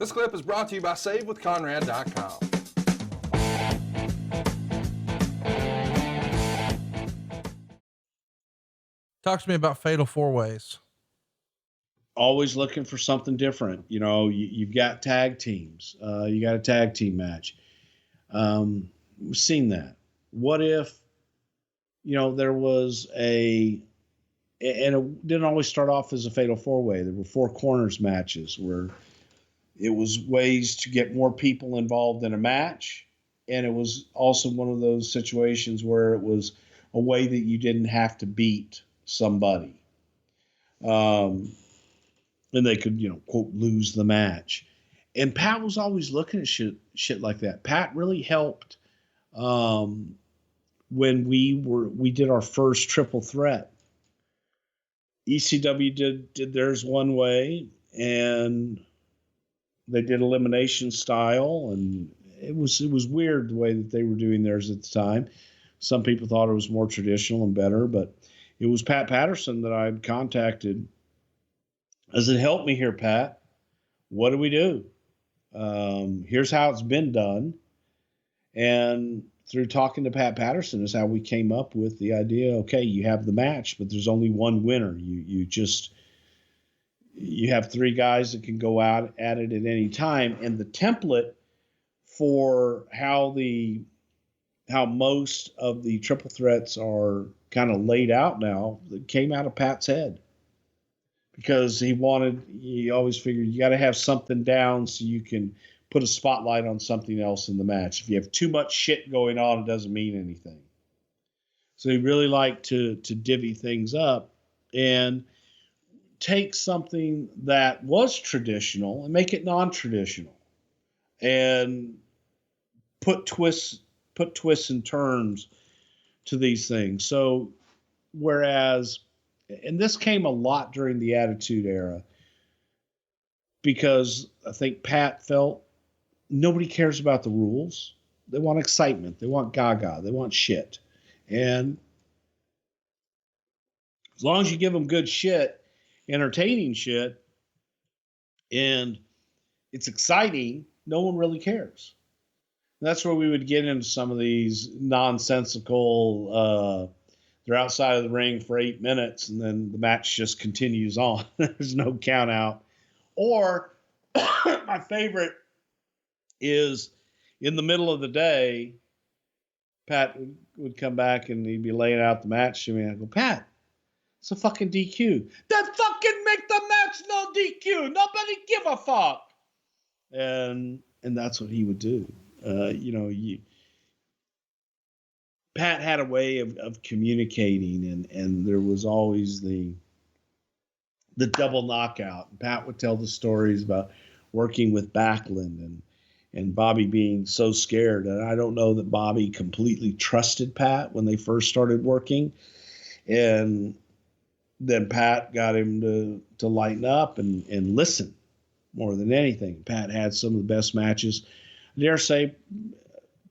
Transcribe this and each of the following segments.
This clip is brought to you by SaveWithConrad.com. Talk to me about Fatal 4-Ways. Always looking for something different. You know, you've got tag teams. You got a tag team match. We've seen that. What if, you know, there was and it didn't always start off as a Fatal 4-Way. There were 4 corners matches where it was ways to get more people involved in a match. And it was also one of those situations where it was a way that you didn't have to beat somebody. And they could, you know, quote, lose the match. And Pat was always looking at shit like that. Pat really helped when we did our first triple threat. ECW did theirs one way, and they did elimination style, and it was weird the way that they were doing theirs at the time. Some people thought it was more traditional and better, but it was Pat Patterson that I had contacted. I said, help me here, Pat. What do we do? Here's how it's been done. And through talking to Pat Patterson is how we came up with the idea, okay, you have the match, but there's only one winner. You have 3 guys that can go out at it at any time. And the template for how most of the triple threats are kind of laid out now, that came out of Pat's head. Because he always figured you got to have something down so you can put a spotlight on something else in the match. If you have too much shit going on, it doesn't mean anything. So he really liked to divvy things up and take something that was traditional and make it non-traditional, and put twists and turns to these things. So whereas, and this came a lot during the Attitude Era, because I think Pat felt nobody cares about the rules. They want excitement. They want gaga. They want shit. And as long as you give them good shit, entertaining shit, and it's exciting, no one really cares. And that's where we would get into some of these nonsensical, they're outside of the ring for 8 minutes and then the match just continues on. There's no count out. Or my favorite is in the middle of the day, Pat would come back and he'd be laying out the match to me. I go, Pat, it's a fucking DQ. Then fucking make the match no DQ. Nobody give a fuck. And that's what he would do. Pat had a way of communicating, and there was always the double knockout. And Pat would tell the stories about working with Backlund and Bobby being so scared. And I don't know that Bobby completely trusted Pat when they first started working. And then Pat got him to lighten up and listen more than anything. Pat had some of the best matches, I dare say,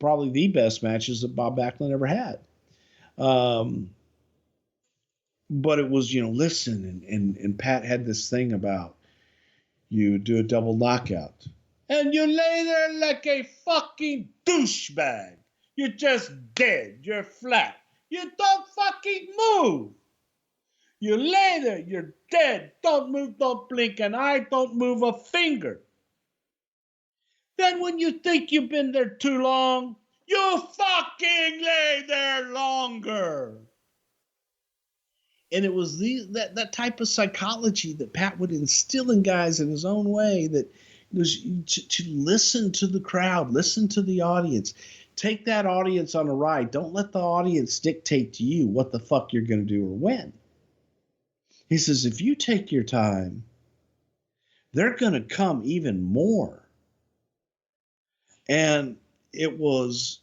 probably the best matches that Bob Backlund ever had. But it was, listen, and Pat had this thing about you do a double knockout and you lay there like a fucking douchebag. You're just dead. You're flat. You don't fucking move. You lay there. You're dead. Don't move. Don't blink an eye. Don't move a finger. Then when you think you've been there too long, you fucking lay there longer. And it was that type of psychology that Pat would instill in guys in his own way, that was to listen to the crowd, listen to the audience, take that audience on a ride. Don't let the audience dictate to you what the fuck you're going to do or when. He says, if you take your time, they're going to come even more. And it was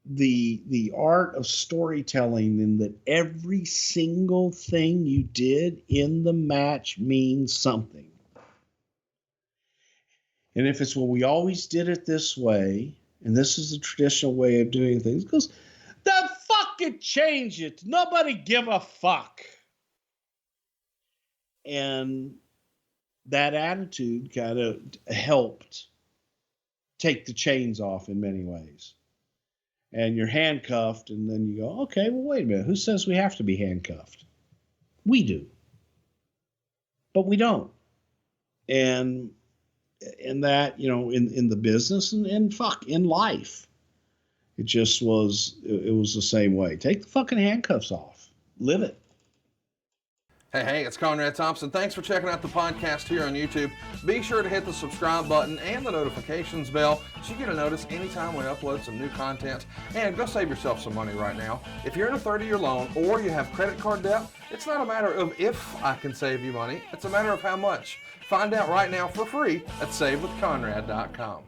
the art of storytelling, in that every single thing you did in the match means something. And if it's, well, we always did it this way, and this is the traditional way of doing things, because then fucking change it. Nobody give a fuck. And that attitude kind of helped take the chains off in many ways. And you're handcuffed, and then you go, okay, well, wait a minute. Who says we have to be handcuffed? We do. But we don't. And that, in the business and in life, it just was, it was the same way. Take the fucking handcuffs off. Live it. Hey, it's Conrad Thompson. Thanks for checking out the podcast here on YouTube. Be sure to hit the subscribe button and the notifications bell so you get a notice anytime we upload some new content. And go save yourself some money right now. If you're in a 30-year loan or you have credit card debt, it's not a matter of if I can save you money. It's a matter of how much. Find out right now for free at SaveWithConrad.com.